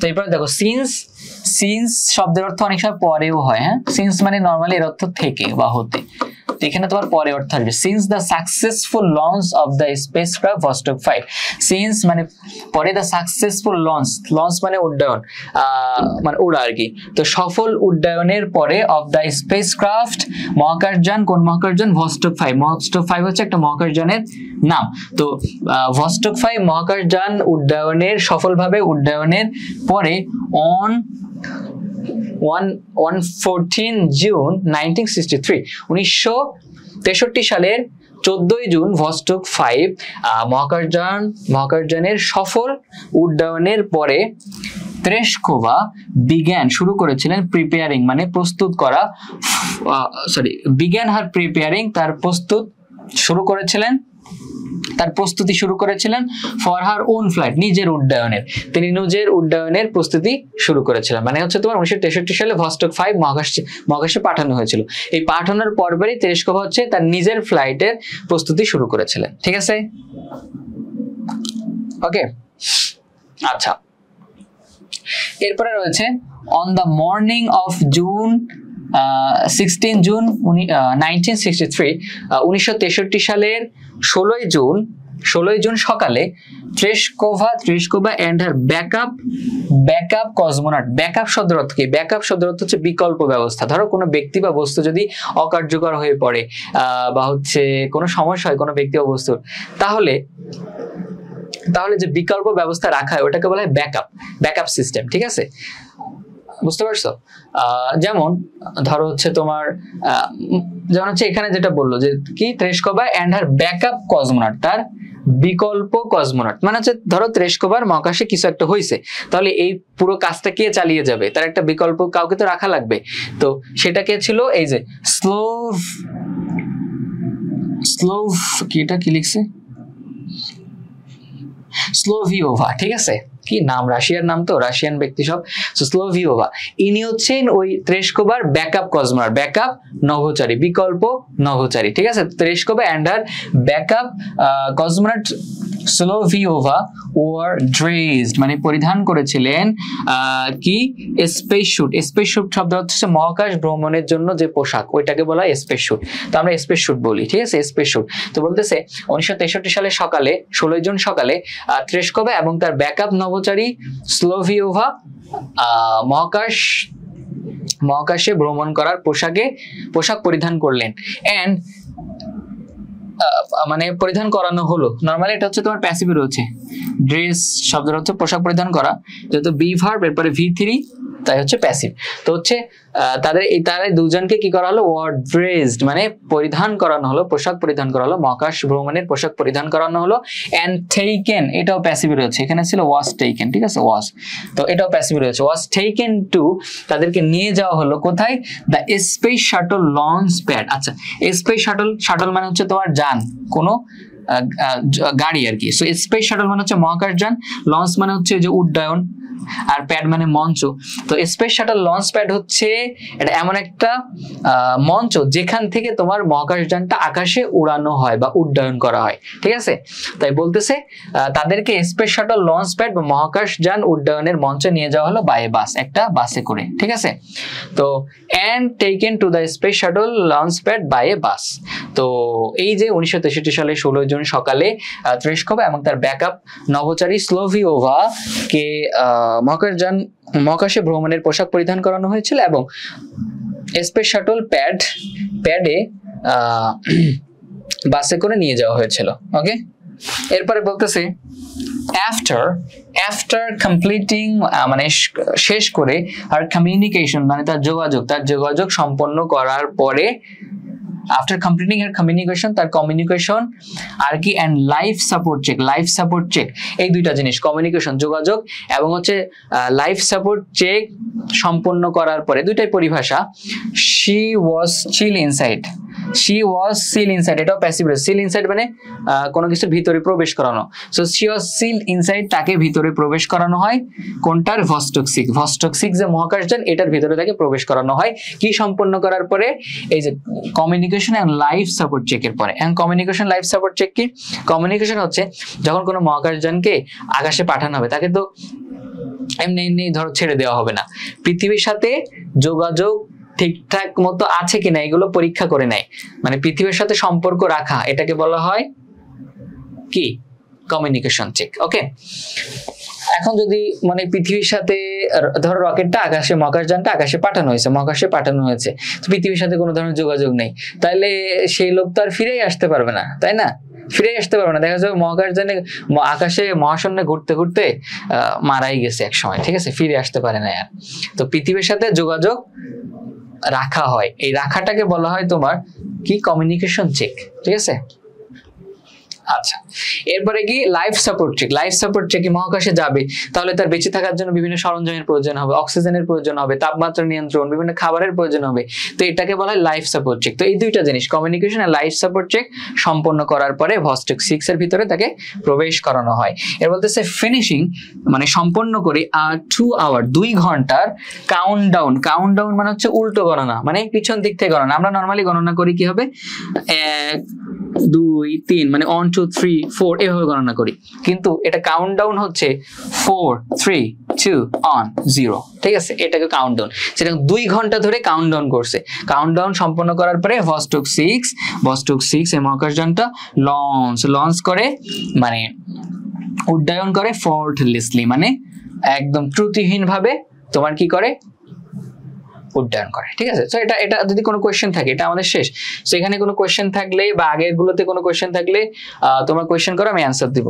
তো এরপরে দেখো সিন্স, সিন্স শব্দের অর্থ অনেক সময় পরেও হয়, হ্যাঁ সিন্স মানে নর্মালি এর অর্থ থেকে বা হতে, তো এখানে তোমার পরে অর্থ আসবে since the successful launch of the spacecraft Vostok 5, since মানে পরে, দ্য সাকসেসফুল লঞ্চ, লঞ্চ মানে উড্ডয়ন, মানে উড়া আর কি, তো সফল উড্ডয়নের পরে অফ দ্য স্পেসক্রাফট মহাকাশযান, কোন মহাকাশযান, ভস্টক 5, ভস্টক 5 হচ্ছে একটা মহাকাশযানের নাম। তো ভস্টক 5 মহাকাশযান উড্ডয়নের সফলভাবে উড্ডয়নের পরে অন 14 জুন 1963, 1963 সালের 14 জুন ভস্টক 5 মহাকাশযানের সফল উড্ডয়নের পরে তেরেশকোভা বিজ্ঞান শুরু করেছিলেন প্রিপেয়ারিং মানে প্রস্তুত করা, বিজ্ঞান হার প্রিপেয়ারিং তার প্রস্তুতি শুরু করেছিলেন ফর হার ওন ফ্লাইট নিজের উড্ডয়নের, তিনি নিজের উড্ডয়নের প্রস্তুতি শুরু করেছিলেন। মানে হচ্ছে তোমার 1963 সালে ভস্টক 5 মহাকাশে পাঠানো হয়েছিল, এই পাঠানোর পরপরই তেরেশকোভা হচ্ছে তার নিজের ফ্লাইটের প্রস্তুতি শুরু করেছিলেন, ঠিক আছে ওকে। আচ্ছা এরপরে রয়েছে on the morning of June 16 June 1963, 1963 সালের 16 জুন সকালে Tereshkova and her backup cosmonaut, backup শব্দের অর্থ কি, ব্যাকআপ শব্দের অর্থ হচ্ছে বিকল্প ব্যবস্থা। ধরো কোনো ব্যক্তি বা বস্তু যদি অকার্যকর হয়ে পড়ে বা হচ্ছে কোনো সমস্যা হয় কোনো ব্যক্তি বা বস্তুর, তাহলে যে বিকল্প ব্যবস্থা রাখা হয় ওটাকে বলা হয় ব্যাকআপ সিস্টেম, ঠিক আছে বুঝতে পারছো। যেমন ধরো হচ্ছে তোমার যেমন হচ্ছে এখানে যেটা বললো যে কি তেরেশকোভা এন্ড হার ব্যাকআপ কসমোনট, তার বিকল্প কসমোনট, মানে হচ্ছে ধরো তেরেশকোভার মহাকাশে কিছু একটা হয়েছে, তাহলে এই পুরো কাজটা কে চালিয়ে যাবে, তার একটা বিকল্প কাউকে তো রাখা লাগবে, তো সেটা কে ছিল, এই যে কি লিখছে স্লোভিওভা, ঠিক আছে কি নাম, রাশিয়ার নাম তো, রাশিয়ান ব্যক্তি সব, স্লোভিওভা, ইনি হচ্ছেন ওই তেরেশকোভার ব্যাকআপ কসমোনট, ব্যাকআপ নভোচারী, বিকল্প নভোচারী, ঠিক আছে। Tereshkova and her backup cosmonaut Solovyova were dressed মানে পরিধান করেছিলেন কি স্পেস স্যুট শব্দ হচ্ছে মহাকাশ ভ্রমণের জন্য যে পোশাক ওইটাকে বলা হয় স্পেস স্যুট, তো আমরা স্পেস স্যুট বলি, ঠিক আছে স্পেস স্যুট। তো বলতেছে 1963 সালের সকালে 16 জুন সকালে তেরেশকোভা এবং তার ব্যাকআপ নভোচারী স্লোভিওভা মহাকাশে ভ্রমণ করার পোশাক পরিধান করলেন, এন্ড মানে পরিধান করানো হলো, নরমালি এটা হচ্ছে তোমার প্যাসিভে রয়েছে, ড্রেস শব্দের হচ্ছে পোশাক পরিধান করা, যেহেতু বি ভার্ব এরপরে V3 তাই হচ্ছে প্যাসিভ। তো হচ্ছে তারা দুজনকে কি করা হলো, ওয়ার ড্রেসড মানে পরিধান করানো হলো, পোশাক পরিধান করা হলো, মহাকাশ ভ্রমণের পোশাক পরিধান করানো হলো, এন্ড টেকেন এটাও প্যাসিভে রয়েছে, এখানে ছিল ওয়াজ টেকেন, ঠিক আছে ওয়াজ, তো এটাও প্যাসিভে রয়েছে, ওয়াজ টেকেন টু তাদেরকে নিয়ে যাওয়া হলো কোথায়, the space shuttle launch pad. আচ্ছা স্পেস শাটল মানে হচ্ছে তোমার যান, কোনো গাড়ি আর কি, সো স্পেস শাটল মানে হচ্ছে মহাকাশ যান, লঞ্চ মানে হচ্ছে যে উড্ডয়ন, আর প্যাড মানে মঞ্চ। তো স্পেস শাটল লঞ্চ প্যাড হচ্ছে এটা এমন একটা মঞ্চ যেখান থেকে তোমার মহাকাশযানটা আকাশে উড়ানো হয় বা উড্ডয়ন করা হয়, ঠিক আছে। তাই বলতেছে তাদেরকে স্পেস শাটল লঞ্চ প্যাড বা মহাকাশযান উড্ডয়নের মঞ্চে নিয়ে যাওয়া হলো বাই বাস, একটা বাসে করে, ঠিক আছে। তো and taken to the space shuttle launch pad by a bus. তো এই যে 1963 সালে 16 জুন সকালে তেরেশকোভা এবং তার ব্যাকআপ নভোচারী স্লোভিওভা কে মহাকাশে ভ্রমণের পোশাক পরিধান করানো হয়েছিল এবং স্পেস শাটল প্যাডে বাসে করে নিয়ে যাওয়া হয়েছিল, ওকে। এরপরে বলতেছে আফটার কমপ্লিটিং মানে শেষ করে আর কমিউনিকেশন মানে তার যোগাযোগ সম্পন্ন করার পরে, after completing her communication তার কমিউনিকেশন আর কি and লাইফ সাপোর্ট চেক এই দুইটা জিনিস, কমিউনিকেশন যোগাযোগ এবং হচ্ছে লাইফ সাপোর্ট চেক সম্পন্ন করার পরে, দুইটাই পরিভাষা, she was still inside এটাও প্যাসিভ, still inside মানে কোনো কিছুর ভিতরে প্রবেশ করানো, so she was still inside তাকে ভিতরে প্রবেশ করানো হয়, কোনটার ভস্টক 6 যে মহাকাশযান এটার ভিতরে তাকে প্রবেশ করানো হয়, কি সম্পন্ন করার পরে, এই যে কমিউনিকেশন এন্ড লাইফ সাপোর্ট চেকের পরে। And communication life support check কি, কমিউনিকেশন হচ্ছে যখন কোনো মহাকাশযানকে আকাশে পাঠানো হবে তাকে তো এমনি এমনি ধরো ছেড়ে দেওয়া হবে না, পৃথিবীর সাথে যোগাযোগ ঠিকঠাক মতো আছে কিনা এগুলো পরীক্ষা করে নেয়, মানে পৃথিবীর সাথে সম্পর্ক রাখা, এটাকে বলা হয় কি কমিউনিকেশন চেক। ওকে, এখন যদি মানে পৃথিবীর সাথে ধরো রকেটটা আকাশে, মহাকাশযানটা আকাশে পাঠানো হয়েছে, তো পৃথিবীর সাথে কোনো ধরনের যোগাযোগ নেই, তাহলে সেই লোক তো আর ফিরেই আসতে পারবে না, তাই না? ফিরে আসতে পারবে না, দেখা যাবে মহাকাশযানে আকাশে মহাশূন্যে ঘুরতে ঘুরতে মারাই গেছে এক সময়, ঠিক আছে, ফিরে আসতে পারে না আর। তো পৃথিবীর সাথে যোগাযোগ রাখা হয়, এই রাখাটাকে বলা হয় তোমার কি কমিউনিকেশন চেক, ঠিক আছে। আচ্ছা, এরপরে কি life support check. Life support check, মহাকাশে যাবে তাহলে তার বেঁচে থাকার জন্য বিভিন্ন সরঞ্জামের প্রয়োজন হবে, অক্সিজেনের প্রয়োজন হবে, তাপমাত্রা নিয়ন্ত্রণ, বিভিন্ন খাবারের প্রয়োজন হবে, তো এটাকে বলা হয় লাইফ সাপোর্ট চেক। তো এই দুইটা জিনিস কমিউনিকেশন আর লাইফ সাপোর্ট চেক সম্পন্ন করার পরে ভস্টক 6 এর ভিতরে তাকে প্রবেশ করানো হয়। এর বলতেছে ফিনিশিং মানে সম্পন্ন করে 2 আওয়ার 2 ঘন্টার কাউন্টডাউন। কাউন্টডাউন মানে হচ্ছে উল্টো গণনা, মানে পিছন দিক থেকে গণনা। আমরা নরমালি গণনা করি কি হবে 1 2 3 মানে 1 2 3 4 এভাবে গণনা করি, কিন্তু এটা কাউন্টডাউন হচ্ছে 4 3 2 1 0, ঠিক আছে, এটাকে কাউন্টডাউন, সেটা 2 ঘন্টা ধরে কাউন্টডাউন করছে। কাউন্টডাউন সম্পন্ন করার পরে ভস্টক 6 এই মহাকাশযানটা লঞ্চ করে, মানে উড্ডয়ন করে ফল্টলেসলি, মানে একদম ত্রুটিহীন ভাবে তোমার কি করে উড্ডয়ন করে, ঠিক আছে। তো এটা যদি কোনো কোয়েশ্চেন থাকে, এটা আমাদের শেষ। তো এখানে কোনো কোয়েশ্চেন থাকলে বা আগের গুলোতে কোনো কোয়েশ্চেন থাকলে তোমরা কোয়েশ্চেন করো, আমি অ্যান্সার দিব।